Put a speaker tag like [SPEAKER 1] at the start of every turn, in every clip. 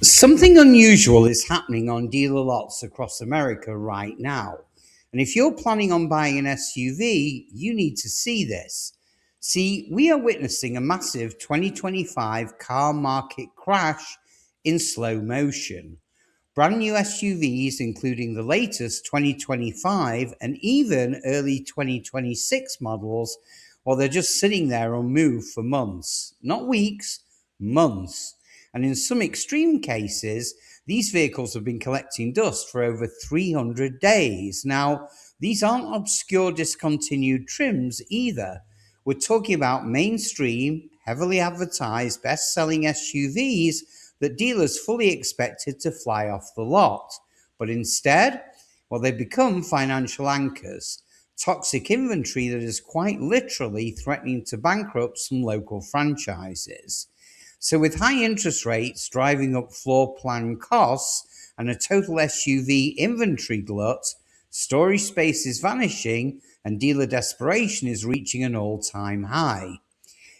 [SPEAKER 1] Something unusual is happening on dealer lots across America right now. And if you're planning on buying an SUV, you need to see this. See, we are witnessing a massive 2025 car market crash in slow motion. Brand new SUVs, including the latest 2025 and even early 2026 models, well, they're just sitting there unmoved for months, not weeks, months. And in some extreme cases, these vehicles have been collecting dust for over 300 days. Now, these aren't obscure discontinued trims either. We're talking about mainstream, heavily advertised, best selling SUVs that dealers fully expected to fly off the lot. But instead, well, they've become financial anchors, toxic inventory that is quite literally threatening to bankrupt some local franchises. So, with high interest rates driving up floor plan costs and a total SUV inventory glut, storage space is vanishing and dealer desperation is reaching an all time high.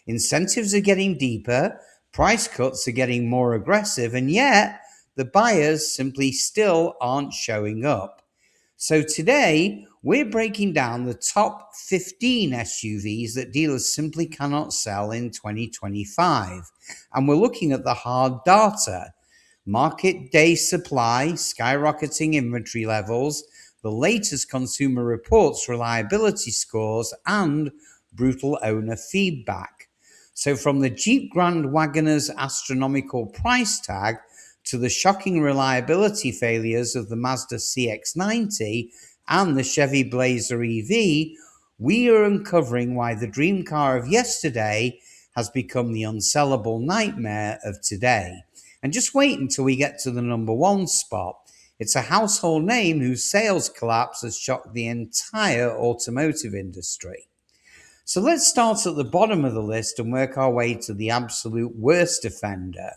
[SPEAKER 1] Incentives are getting deeper, price cuts are getting more aggressive, and yet the buyers simply still aren't showing up. So today, we're breaking down the top 15 SUVs that dealers simply cannot sell in 2025. And we're looking at the hard data: market day supply, skyrocketing inventory levels, the latest consumer reports reliability scores, and brutal owner feedback. So, from the Jeep Grand Wagoneer's astronomical price tag to the shocking reliability failures of the Mazda CX90 and the Chevy Blazer EV, we are uncovering why the dream car of yesterday has become the unsellable nightmare of today. And just wait until we get to the number one spot. It's a household name whose sales collapse has shocked the entire automotive industry. So let's start at the bottom of the list and work our way to the absolute worst offender.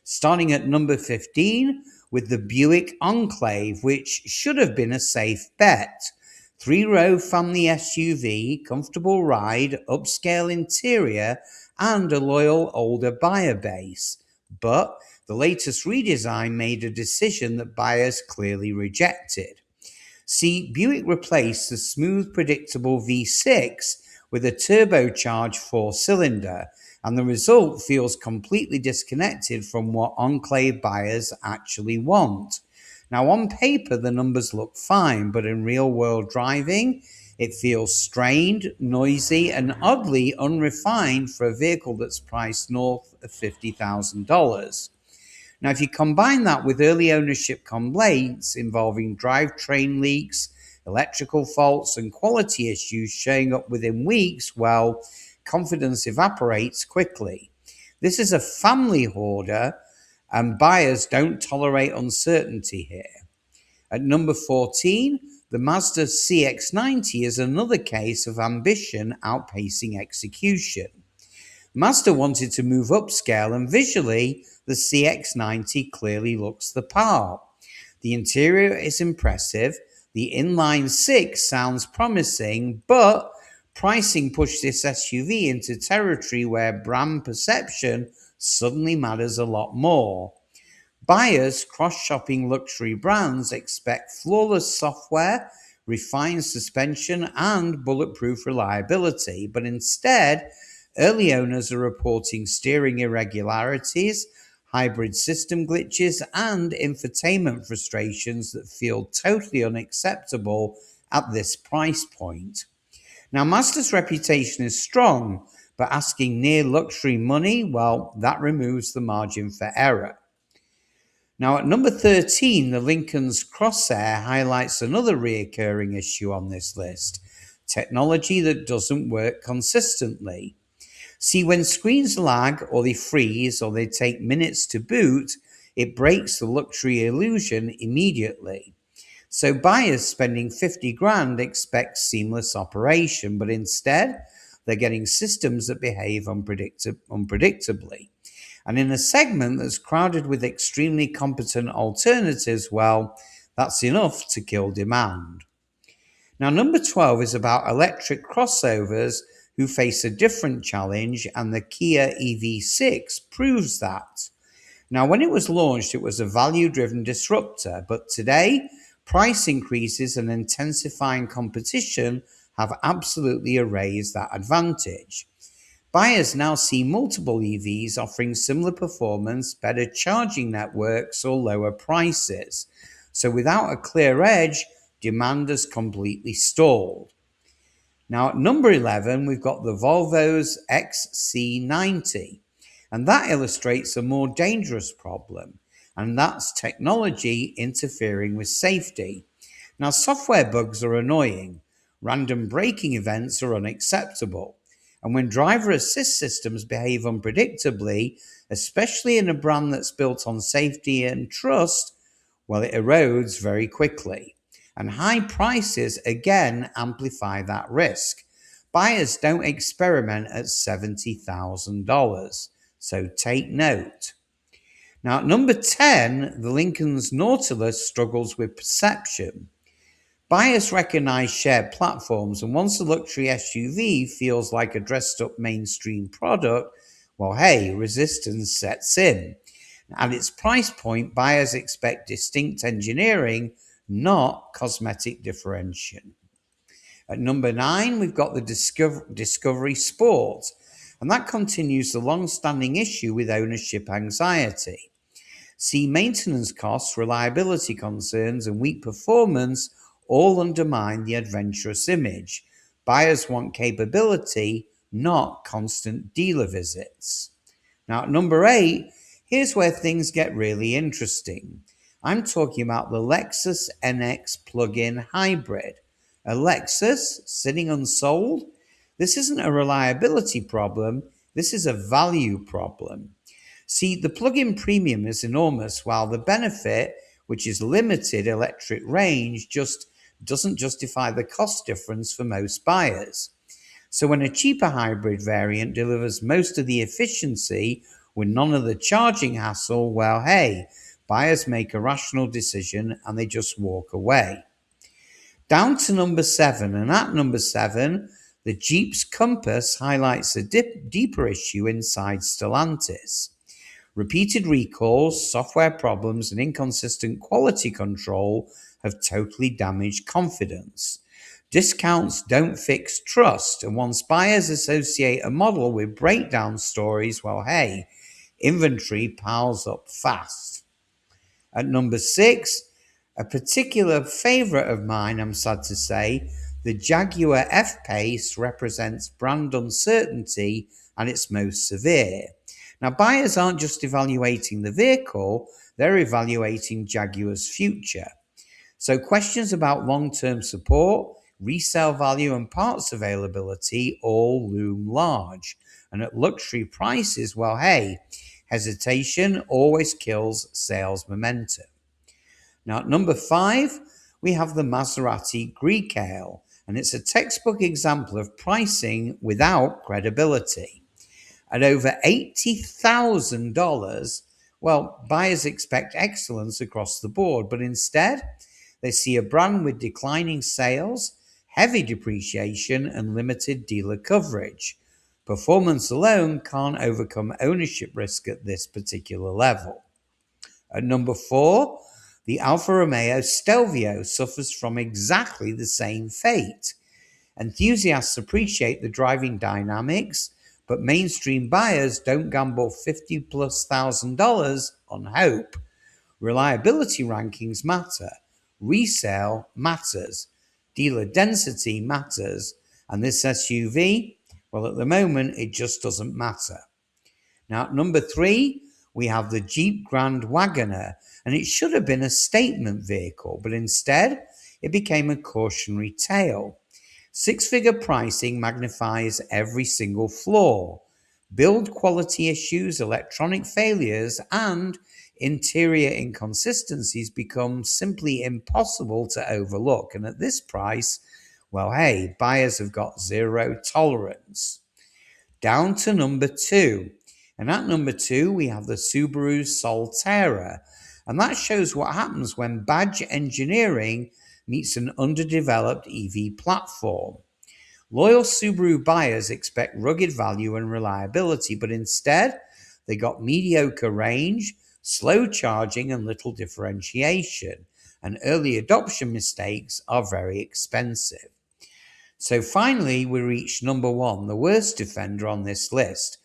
[SPEAKER 1] Starting at number 15 with the Buick Enclave, which should have been a safe bet. Three-row family SUV, comfortable ride, upscale interior, and a loyal older buyer base. But the latest redesign made a decision that buyers clearly rejected. See, Buick replaced the smooth, predictable V6 with a turbocharged four-cylinder, and the result feels completely disconnected from what Enclave buyers actually want. Now, on paper, the numbers look fine, but in real-world driving, it feels strained, noisy, and oddly unrefined for a vehicle that's priced north of $50,000. Now, if you combine that with early ownership complaints involving drivetrain leaks, electrical faults, and quality issues showing up within weeks, well, confidence evaporates quickly. This is a family hoarder, and buyers don't tolerate uncertainty here. At number 14, the Mazda CX90 is another case of ambition outpacing execution. Mazda wanted to move upscale, and visually, the CX90 clearly looks the part. The interior is impressive, the inline six sounds promising, but pricing pushed this SUV into territory where brand perception suddenly matters a lot more. Buyers cross-shopping luxury brands expect flawless software, refined suspension, and bulletproof reliability, but instead, early owners are reporting steering irregularities, hybrid system glitches, and infotainment frustrations that feel totally unacceptable at this price point. Now, Mazda's reputation is strong, but asking near luxury money, well, that removes the margin for error. Now, at number 13, the Lincoln's Corsair highlights another reoccurring issue on this list: technology that doesn't work consistently. See, when screens lag or they freeze or they take minutes to boot, it breaks the luxury illusion immediately. So buyers spending 50 grand expect seamless operation, but instead they're getting systems that behave unpredictably. And in a segment that's crowded with extremely competent alternatives, well, that's enough to kill demand. Now, number 12 is about electric crossovers who face a different challenge, and the Kia EV6 proves that. Now, when it was launched, it was a value-driven disruptor, but today, price increases and intensifying competition have absolutely erased that advantage. Buyers now see multiple EVs offering similar performance, better charging networks, or lower prices. So without a clear edge, demand has completely stalled. Now at number 11, we've got the Volvo's XC90. And that illustrates a more dangerous problem, and that's technology interfering with safety. Now, software bugs are annoying. Random braking events are unacceptable. And when driver assist systems behave unpredictably, especially in a brand that's built on safety and trust, well, it erodes very quickly. And high prices again amplify that risk. Buyers don't experiment at $70,000. So take note. Now, at number 10, the Lincoln's Nautilus struggles with perception. Buyers recognize shared platforms, and once a luxury SUV feels like a dressed up mainstream product, well, hey, resistance sets in. At its price point, buyers expect distinct engineering, not cosmetic differentiation. At number 9, we've got the Discovery Sport, and that continues the long-standing issue with ownership anxiety. See, maintenance costs, reliability concerns, and weak performance all undermine the adventurous image. Buyers want capability, not constant dealer visits. Now, at number 8, here's where things get really interesting. I'm talking about the Lexus NX plug-in hybrid. A Lexus sitting unsold? This isn't a reliability problem, this is a value problem. See, the plug-in premium is enormous, while the benefit, which is limited electric range, just doesn't justify the cost difference for most buyers. So when a cheaper hybrid variant delivers most of the efficiency with none of the charging hassle, well, hey, buyers make a rational decision and they just walk away. Down to number 7, and at number 7, the Jeep's Compass highlights a deeper issue inside Stellantis. Repeated recalls, software problems, and inconsistent quality control have totally damaged confidence. Discounts don't fix trust, and once buyers associate a model with breakdown stories, well, hey, inventory piles up fast. At number 6, a particular favorite of mine, I'm sad to say, the Jaguar F-Pace represents brand uncertainty at its most severe. Now, buyers aren't just evaluating the vehicle, they're evaluating Jaguar's future. So questions about long-term support, resale value, and parts availability all loom large. And at luxury prices, well, hey, hesitation always kills sales momentum. Now, at number 5, we have the Maserati Grecale, and it's a textbook example of pricing without credibility. At over $80,000, well, buyers expect excellence across the board, but instead, they see a brand with declining sales, heavy depreciation, and limited dealer coverage. Performance alone can't overcome ownership risk at this particular level. At number 4, the Alfa Romeo Stelvio suffers from exactly the same fate. Enthusiasts appreciate the driving dynamics, but mainstream buyers don't gamble $50,000+ on hope. Reliability rankings matter, resale matters, dealer density matters, and this SUV, well, at the moment, it just doesn't matter. Now, at number 3, we have the Jeep Grand Wagoneer, and it should have been a statement vehicle, but instead, it became a cautionary tale. Six-figure pricing magnifies every single flaw. Build quality issues, electronic failures, and interior inconsistencies become simply impossible to overlook. And at this price, well, hey, buyers have got zero tolerance. Down to number 2. And at number 2, we have the Subaru Solterra. And that shows what happens when badge engineering meets an underdeveloped EV platform. Loyal Subaru buyers expect rugged value and reliability, but instead, they got mediocre range, slow charging and little differentiation, and early adoption mistakes are very expensive. So finally, we reach number 1, the worst defender on this list,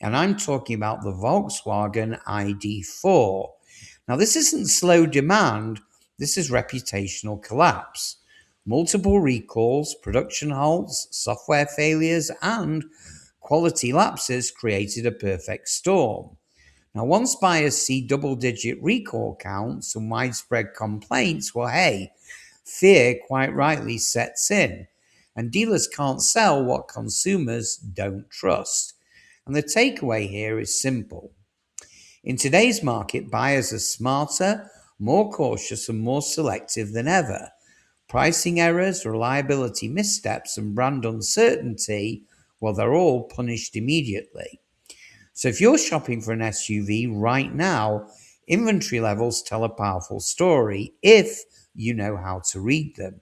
[SPEAKER 1] and I'm talking about the Volkswagen ID.4. Now, this isn't slow demand, this is reputational collapse. Multiple recalls, production halts, software failures, and quality lapses created a perfect storm. Now, once buyers see double-digit recall counts and widespread complaints, well, hey, fear quite rightly sets in, and dealers can't sell what consumers don't trust. And the takeaway here is simple. In today's market, buyers are smarter, more cautious, and more selective than ever. Pricing errors, reliability missteps, and brand uncertainty, well, they're all punished immediately. So if you're shopping for an SUV right now, inventory levels tell a powerful story if you know how to read them.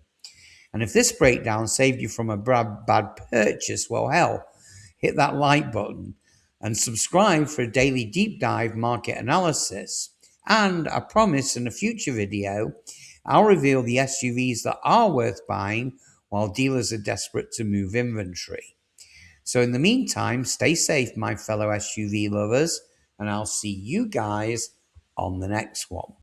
[SPEAKER 1] And if this breakdown saved you from a bad purchase, well, hell, hit that like button and subscribe for a daily deep dive market analysis. And I promise in a future video, I'll reveal the SUVs that are worth buying while dealers are desperate to move inventory. So in the meantime, stay safe, my fellow SUV lovers, and I'll see you guys on the next one.